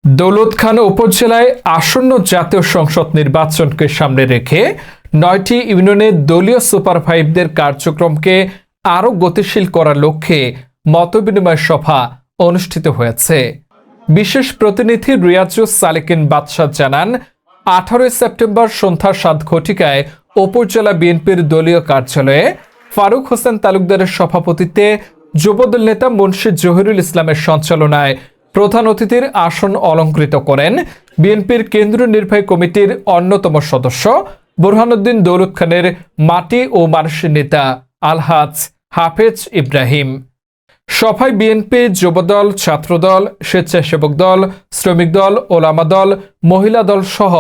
দৌলতখান উপজেলায় আসন্ন জাতীয় সংসদ নির্বাচনকে সামনে রেখে ৯টি ইউনিয়নে দলীয় সুপারভাইজারদের কার্যক্রমকে আরও গতিশীল করার লক্ষ্যে মতবিনিময় সভা অনুষ্ঠিত হয়েছে। বিশেষ প্রতিনিধি রিয়াজুস সালেকিন বাদশাহ জানান, ১৮ সেপ্টেম্বর সন্ধ্যা ৭ ঘটিকায় উপজেলা বিএনপির দলীয় কার্যালয়ে ফারুক হোসেন তালুকদারের সভাপতিত্বে যুবদল নেতা মুন্সি জহিরুল ইসলামের সঞ্চালনায় প্রধান অতিথির আসন অলংকৃত করেন বিএনপির কেন্দ্রীয় নির্বাহী কমিটির অন্যতম সদস্য বুরহানুদ্দিন দৌলত খানের মাটি ও মানুষের নেতা আলহাজ হাফেজ ইব্রাহিম। সভায় বিএনপি, যুবদল, ছাত্রদল, স্বেচ্ছাসেবক দল, শ্রমিক দল, ওলামা দল, মহিলা দল সহ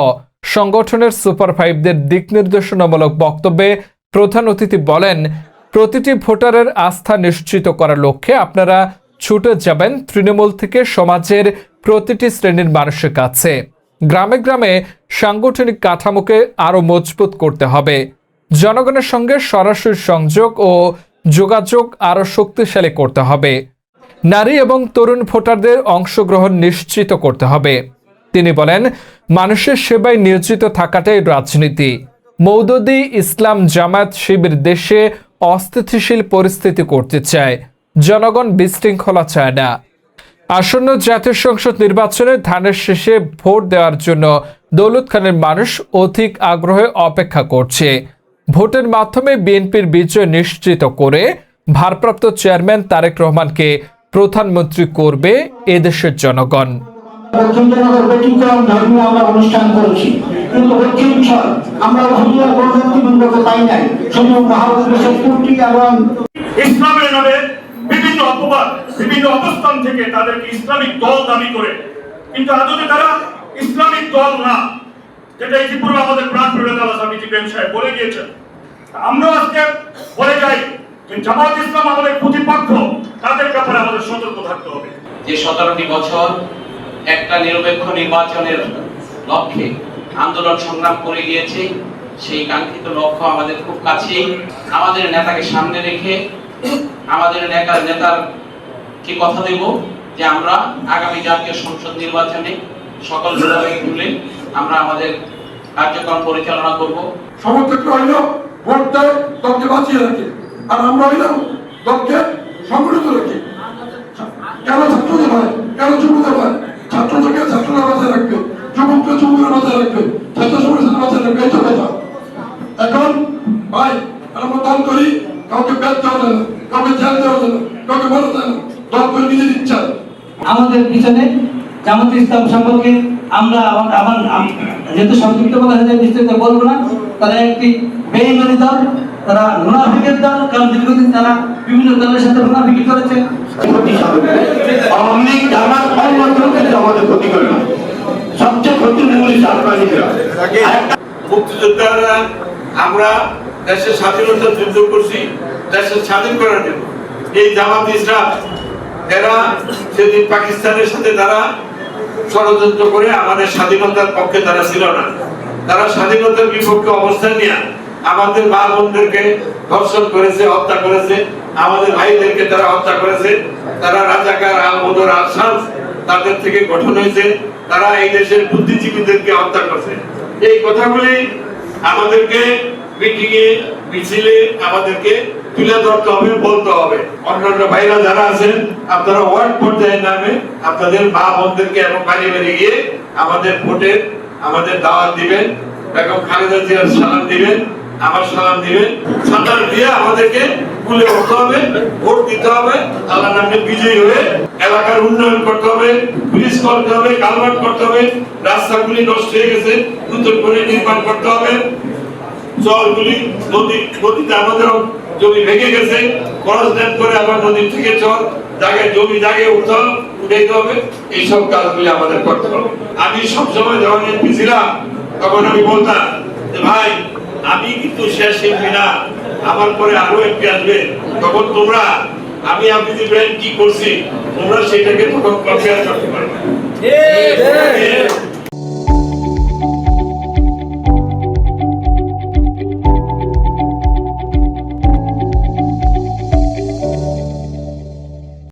সংগঠনের সুপারভাইজারদের দিক নির্দেশনামূলক বক্তব্যে প্রধান অতিথি বলেন, প্রতিটি ভোটারের আস্থা নিশ্চিত করার লক্ষ্যে আপনারা ছুটে যাবেন তৃণমূল থেকে সমাজের প্রতিটি শ্রেণীর মানুষের কাছে। গ্রামে গ্রামে সাংগঠনিক কাঠামোকে আরও মজবুত করতে হবে। জনগণের সঙ্গে সরাসরি সংযোগ ও যোগাযোগ আরও শক্তিশালী করতে হবে। নারী এবং তরুণ ভোটারদের অংশগ্রহণ নিশ্চিত করতে হবে। তিনি বলেন, মানুষের সেবায় নিয়োজিত থাকাটাই রাজনীতি। মওদুদি ইসলাম জামায়াত শিবির দেশে অস্থিতিশীল পরিস্থিতি করতে চায়, জনগণ বিশৃঙ্খলা চায় না। আসন্ন জাতীয় সংসদ নির্বাচনে ধানের শেষে ভোট দেওয়ার জন্য দৌলত খানের মানুষ অধিক আগ্রহে অপেক্ষা করছে। ভোটের মাধ্যমে বিএনপির বিজয় নিশ্চিত করে ভারপ্রাপ্ত চেয়ারম্যান তারেক রহমানকে প্রধানমন্ত্রী করবে এদেশের জনগণ। অনুষ্ঠান করেছি, কিন্তু আমরা পাই নাই। ইসলামের নামে বিভিন্ন অপবাদ, বিভিন্ন অবস্থান থেকে তাদেরকে ইসলামিক দল দাবি করে, কিন্তু আদতে তারা ইসলামিক দল না, যেটা ইতিপূর্বে আমাদের প্রাণ প্রিয়তা সামিতি বেন সাহেব বলে গিয়েছেন। আমরা আজকে বলে যাই যে জামাত ইসলাম আমাদের প্রতিপক্ষ, তাদের ব্যাপারে আমাদের সতর্ক থাকতে হবে। যে 17টি বছর একটা নিরপেক্ষ নির্বাচনের লক্ষ্যে আন্দোলন সংগ্রাম করে গিয়েছে, সেই কাঙ্ক্ষিত লক্ষ্য আমাদের খুব কাছেই। আমাদের নেতাকে সামনে রেখে আমাদের নেতার কি কথা দেব যে আমরা আগামী জাতীয় সংসদ নির্বাচনে সকল বিভাগে তুলে আমরা আমাদের কার্যক্রম পরিচালনা করব। সমর্থক হইল ভোট দেয় দলকে বাঁচিয়ে রাখে, আর আমরা হইলাম দলকে সংগঠিত রাখি। কেন ছাত্রদের হয়, কেন যুবদের হয়? ছাত্রদেরকে ছাত্ররা বাঁচিয়ে রাখবে, যুবককে যুবকরা বাঁচিয়ে রাখবে, ছাত্র সমাজের বাঁচিয়ে রাখবে, এই তো কথা। এখন ভাই আমরা দল করি, কাউকে ব্যাট দেওয়া যায় না, কাউকে জেল দেওয়া যায় না, কাউকে বলা যায় না, দল করে নিজের ইচ্ছা। আমাদের পিছনে জামাত ইসলাম সম্পর্কে আমরা আমার যেহেতু সংক্ষিপ্ত কথা হয়ে যায় বিস্তারিত বলবো না। তারা একটি বেঈমানি দল, তারা মুনাফিকের দল, কারণ দীর্ঘদিন তারা বিভিন্ন দলের সাথে মুনাফিকি করেছে। আওয়ামী লীগ জামাত আমাদের ক্ষতি করে না, সবচেয়ে ক্ষতির মূল রাজনীতিরা। মুক্তিযোদ্ধারা আমরা দেশের স্বাধীনতার যুদ্ধ করছি, দেশের স্বাধীন করার জন্য। এই জামাত ইসলাম এরা সেদিন পাকিস্তানের সাথে তারা ষড়যন্ত্র করে আমাদের স্বাধীনতার পক্ষে তারা ছিল না, তারা স্বাধীনতার বিপক্ষে অবস্থান নিয়ে আমাদের মা বোনদেরকে ধর্ষণ করেছে, হত্যা করেছে, আমাদের ভাইদেরকে তারা হত্যা করেছে। তারা রাজাকার আল-বদর আল-শামস তাদের থেকে গঠন হয়েছে, তারা এই দেশের বুদ্ধিজীবীদেরকে হত্যা করছে। এই কথাগুলি আমাদেরকে মিটিংয়ে মিছিলে আমাদেরকে তুলে ধরতে হবে, বলতে হবে। অন্যান্য ভাইরা যারা আছেন আপনারা ওয়ার্ড পর্যায়ের নামে আপনাদের মা বোনদেরকে এবং বাড়ি বাড়ি গিয়ে আমাদের ভোটের আমাদের দাওয়াত দিবেন, বেগম খালেদা জিয়ার সালাম দিবেন, আমার সালাম দিবেন। সালাম দিয়ে আমাদেরকে কুলে উঠতে হবে, ভোট দিতে হবে, আল্লাহর নামে বিজয়ী হয়ে এলাকার উন্নয়ন করতে হবে, ব্রিজ করতে হবে, কালভার্ট করতে হবে, রাস্তাগুলি নষ্ট হয়ে গেছে নতুন করে নির্মাণ করতে হবে, জলগুলি নদীতে আমাদের জমি ভেঙে গেছে, খরচ দেন করে আবার নদীর থেকে চল জায়গায় জমি জায়গায় উঠাইতে হবে। এইসব কাজগুলি আমাদের করতে হবে। আমি সবসময় যখন এমপি ছিলাম তখন আমি বলতাম যে ভাই আমি কিন্তু শেষ এমপি না, আমার পরে আরো এমপি আসবে, তখন তোমরা আমি হাফিজ ইব্রাহিম কি করছি তোমরা সেটাকে তখন কম্পেয়ার করতে পারবে।